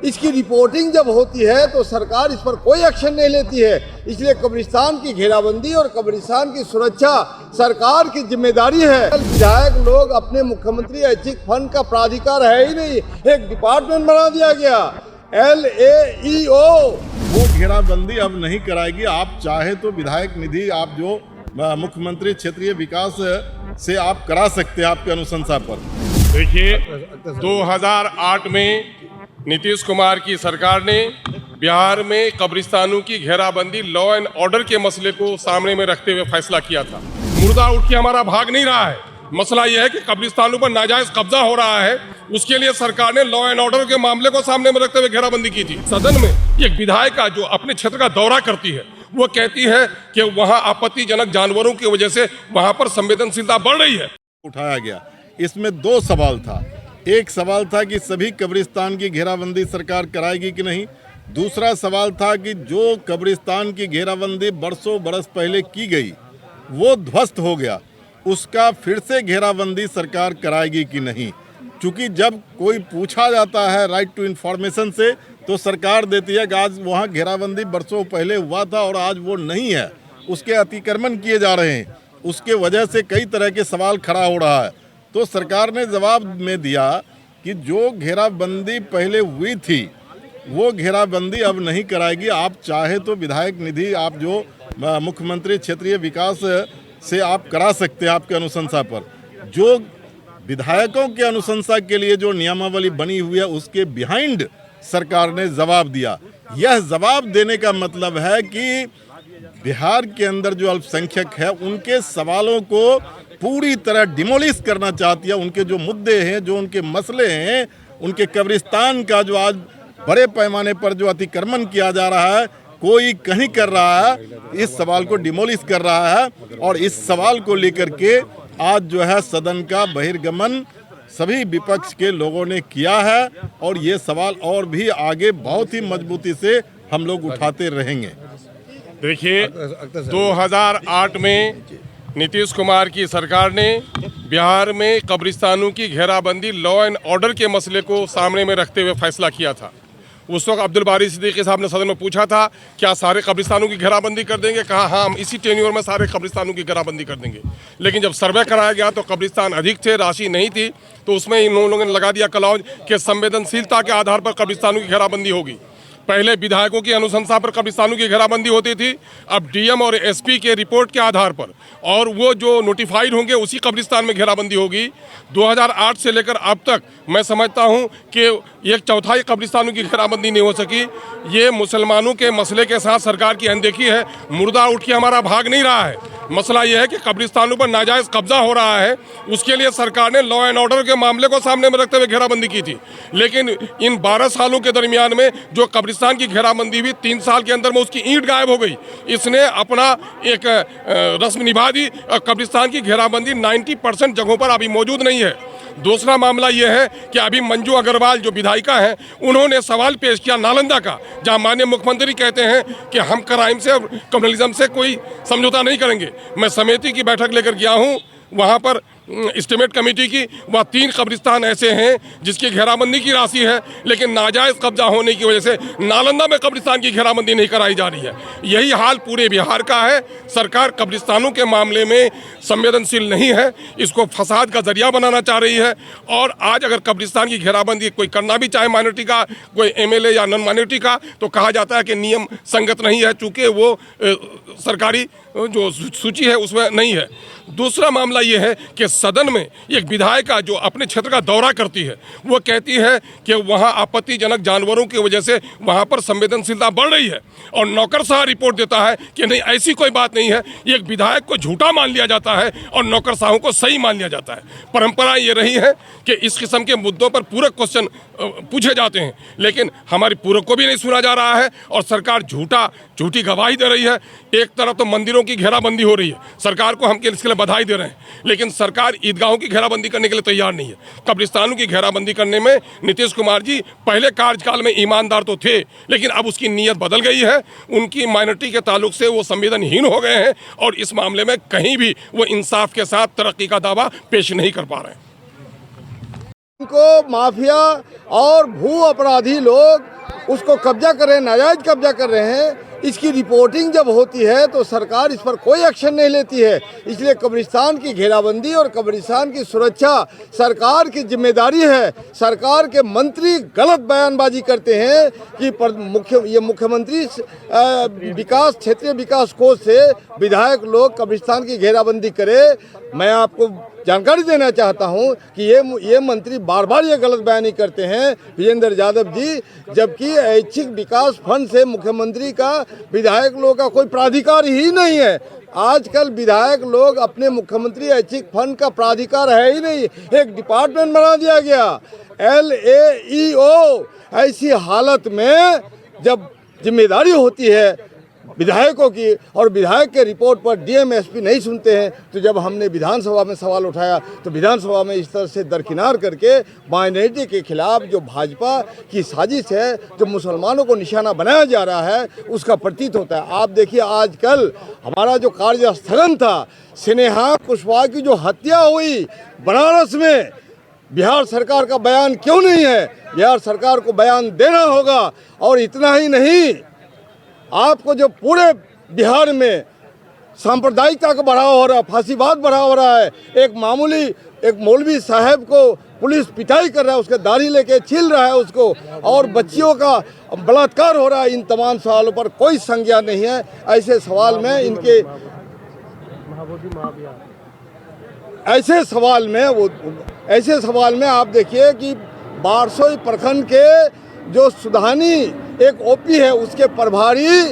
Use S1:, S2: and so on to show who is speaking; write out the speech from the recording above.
S1: इसकी रिपोर्टिंग जब होती है तो सरकार इस पर कोई एक्शन नहीं लेती है। इसलिए कब्रिस्तान की घेराबंदी और कब्रिस्तान की सुरक्षा सरकार की जिम्मेदारी है। विधायक लोग अपने मुख्यमंत्री ऐच्छिक फंड का प्राधिकार है ही नहीं, एक डिपार्टमेंट बना दिया गया LAEO।
S2: वो घेराबंदी अब नहीं कराएगी। आप चाहे तो विधायक निधि आप जो मुख्यमंत्री क्षेत्रीय विकास से आप करा सकते हैं आपके अनुशंसा पर।
S3: देखिए 2008 में नीतीश कुमार की सरकार ने बिहार में कब्रिस्तानों की घेराबंदी लॉ एंड ऑर्डर के मसले को सामने में रखते हुए फैसला किया था। मुर्दा उठ के हमारा भाग नहीं रहा है। मसला यह है कि कब्रिस्तानों पर नाजायज कब्जा हो रहा है, उसके लिए सरकार ने लॉ एंड ऑर्डर के मामले को सामने में रखते हुए घेराबंदी की थी। सदन में एक विधायिका जो अपने क्षेत्र का दौरा करती है वो कहती है कि वहां आपत्तिजनक जानवरों की वजह से वहां पर संवेदनशीलता बढ़ रही है।
S2: उठाया गया, इसमें दो सवाल था। एक सवाल था कि सभी कब्रिस्तान की घेराबंदी सरकार कराएगी कि नहीं। दूसरा सवाल था कि जो कब्रिस्तान की घेराबंदी बरसों बरस पहले की गई वो ध्वस्त हो गया, उसका फिर से घेराबंदी सरकार कराएगी कि नहीं। क्योंकि जब कोई पूछा जाता है राइट टू इन्फॉर्मेशन से तो सरकार देती है कि आज वहाँ घेराबंदी बरसों पहले हुआ था और आज वो नहीं है, उसके अतिक्रमण किए जा रहे हैं, उसके वजह से कई तरह के सवाल खड़ा हो रहा है। तो सरकार ने जवाब में दिया कि जो घेराबंदी पहले हुई थी वो घेराबंदी अब नहीं कराएगी। आप चाहे तो विधायक निधि आप जो मुख्यमंत्री क्षेत्रीय विकास से आप करा सकते हैं आपके अनुशंसा पर। जो विधायकों के अनुशंसा के लिए जो नियमावली बनी हुई है उसके बिहाइंड सरकार ने जवाब दिया। यह जवाब देने का मतलब है कि बिहार के अंदर जो अल्पसंख्यक है उनके सवालों को पूरी तरह डिमोलिश करना चाहती है। उनके जो मुद्दे हैं, जो उनके मसले हैं, उनके कब्रिस्तान का जो आज बड़े पैमाने पर जो अतिक्रमण किया जा रहा है, कोई कहीं कर रहा है, इस सवाल को डिमोलिश कर रहा है। और इस सवाल को लेकर के आज जो है सदन का बहिर्गमन सभी विपक्ष के लोगों ने किया है और ये सवाल और भी आगे बहुत ही मजबूती से हम लोग उठाते रहेंगे।
S3: देखिए 2008 में नीतीश कुमार की सरकार ने बिहार में कब्रिस्तानों की घेराबंदी लॉ एंड ऑर्डर के मसले को सामने में रखते हुए फैसला किया था। उस वक्त अब्दुल बारी सिद्दीकी साहब ने सदन में पूछा था क्या सारे कब्रिस्तानों की घेराबंदी कर देंगे। कहा हाँ, हम इसी टेन्योर में सारे कब्रिस्तानों की घेराबंदी कर देंगे। लेकिन जब सर्वे कराया गया तो कब्रिस्तान अधिक थे, राशि नहीं थी, तो उसमें इन लोगों ने लगा दिया क्लॉज कि संवेदनशीलता के आधार पर कब्रिस्तानों की घेराबंदी होगी। पहले विधायकों की अनुशंसा पर कब्रिस्तानों की घेराबंदी होती थी, अब DM और SP के रिपोर्ट के आधार पर और वो जो नोटिफाइड होंगे उसी कब्रिस्तान में घेराबंदी होगी। 2008 से लेकर अब तक मैं समझता हूं कि 1/4 कब्रिस्तानों की घेराबंदी नहीं हो सकी। ये मुसलमानों के मसले के साथ सरकार की अनदेखी है। मुर्दा उठ के हमारा भाग नहीं रहा है। मसला यह है कि कब्रिस्तानों पर नाजायज कब्जा हो रहा है, उसके लिए सरकार ने लॉ एंड ऑर्डर के मामले को सामने में रखते हुए घेराबंदी की थी। लेकिन इन 12 सालों के दरमियान में जो कब्रिस्तान की घेराबंदी हुई, 3 साल के अंदर में उसकी ईंट गायब हो गई। इसने अपना एक रस्म निभा दी। कब्रिस्तान की घेराबंदी 90% जगहों पर अभी मौजूद नहीं है। दूसरा मामला यह है कि अभी मंजू अग्रवाल जो विधायिका हैं, उन्होंने सवाल पेश किया नालंदा का, जहां माननीय मुख्यमंत्री कहते हैं कि हम क्राइम से और कम्युनलिज्म से कोई समझौता नहीं करेंगे। मैं समिति की बैठक लेकर गया हूं, वहां पर एस्टीमेट कमेटी की, वह 3 कब्रिस्तान ऐसे हैं जिसकी घेराबंदी की राशि है, लेकिन नाजायज कब्जा होने की वजह से नालंदा में कब्रिस्तान की घेराबंदी नहीं कराई जा रही है। यही हाल पूरे बिहार का है। सरकार कब्रिस्तानों के मामले में संवेदनशील नहीं है, इसको फसाद का जरिया बनाना चाह रही है। और आज अगर कब्रिस्तान की घेराबंदी कोई करना भी चाहे माइनॉरिटी का, कोई MLA या नॉन माइनॉरिटी का, तो कहा जाता है कि नियम संगत नहीं है, चूँकि वो सरकारी जो सूची है उसमें नहीं है। दूसरा मामला ये है कि सदन में एक विधायिका जो अपने क्षेत्र का दौरा करती है वो कहती है कि वहाँ आपत्तिजनक जानवरों की वजह से वहाँ पर संवेदनशीलता बढ़ रही है, और नौकरशाह रिपोर्ट देता है कि नहीं, ऐसी कोई बात नहीं है। एक विधायक को झूठा मान लिया जाता है और नौकरशाहों को सही मान लिया जाता है। परंपरा ये रही है कि इस किस्म के मुद्दों पर पूरक क्वेश्चन पूछे जाते हैं, लेकिन हमारी पूरक को भी नहीं सुना जा रहा है और सरकार झूठी गवाही दे रही है। एक तरफ तो मंदिरों की घेराबंदी हो रही है, सरकार को हम इसके लिए बधाई दे रहे हैं, लेकिन सरकार ईदगाहों की घेराबंदी करने के लिए तैयार नहीं है। कब्रिस्तानों की घेराबंदी करने में नीतीश कुमार जी पहले कार्यकाल में ईमानदार तो थे, लेकिन अब उसकी नीयत बदल गई है। उनकी माइनॉरिटी के ताल्लुक से वो संवेदनहीन हो गए हैं और इस मामले में कहीं भी वो इंसाफ के साथ तरक्की का दावा पेश नहीं कर पा रहे हैं।
S1: को माफिया और भू अपराधी लोग उसको कब्जा कर रहे हैं, नाजायज कब्जा कर रहे हैं। इसकी रिपोर्टिंग जब होती है तो सरकार इस पर कोई एक्शन नहीं लेती है। इसलिए कब्रिस्तान की घेराबंदी और कब्रिस्तान की सुरक्षा सरकार की जिम्मेदारी है। सरकार के मंत्री गलत बयानबाजी करते हैं कि मुख्यमंत्री विकास क्षेत्रीय विकास कोष से विधायक लोग कब्रिस्तान की घेराबंदी करे। मैं आपको जानकारी देना चाहता हूं कि ये मंत्री बार बार ये गलत बयानी करते हैं विजेंद्र यादव जी, जबकि ऐच्छिक विकास फंड से मुख्यमंत्री का विधायक लोगों का कोई प्राधिकार ही नहीं है। आजकल विधायक लोग अपने मुख्यमंत्री ऐच्छिक फंड का प्राधिकार है ही नहीं, एक डिपार्टमेंट बना दिया गया LAEO। ऐसी हालत में जब जिम्मेदारी होती है विधायकों की और विधायक के रिपोर्ट पर DM SP नहीं सुनते हैं, तो जब हमने विधानसभा में सवाल उठाया तो विधानसभा में इस तरह से दरकिनार करके माइनॉरिटी के खिलाफ जो भाजपा की साजिश है, जो मुसलमानों को निशाना बनाया जा रहा है, उसका प्रतीत होता है। आप देखिए आजकल हमारा जो कार्य स्थगन था, स्नेहा कुशवाहा की जो हत्या हुई बनारस में, बिहार सरकार का बयान क्यों नहीं है? बिहार सरकार को बयान देना होगा। और इतना ही नहीं, आपको जो पूरे बिहार में सांप्रदायिकता का बढ़ावा हो रहा है, फांसीवाद बढ़ावा हो रहा है, एक मौलवी साहब को पुलिस पिटाई कर रहा है, उसके दाढ़ी लेके छील रहा है उसको, और बच्चियों का बलात्कार हो रहा है, इन तमाम सवालों पर कोई संज्ञान नहीं है। ऐसे सवाल में आप देखिए कि बारसोई प्रखंड के जो सुधानी एक OP है, उसके प्रभारी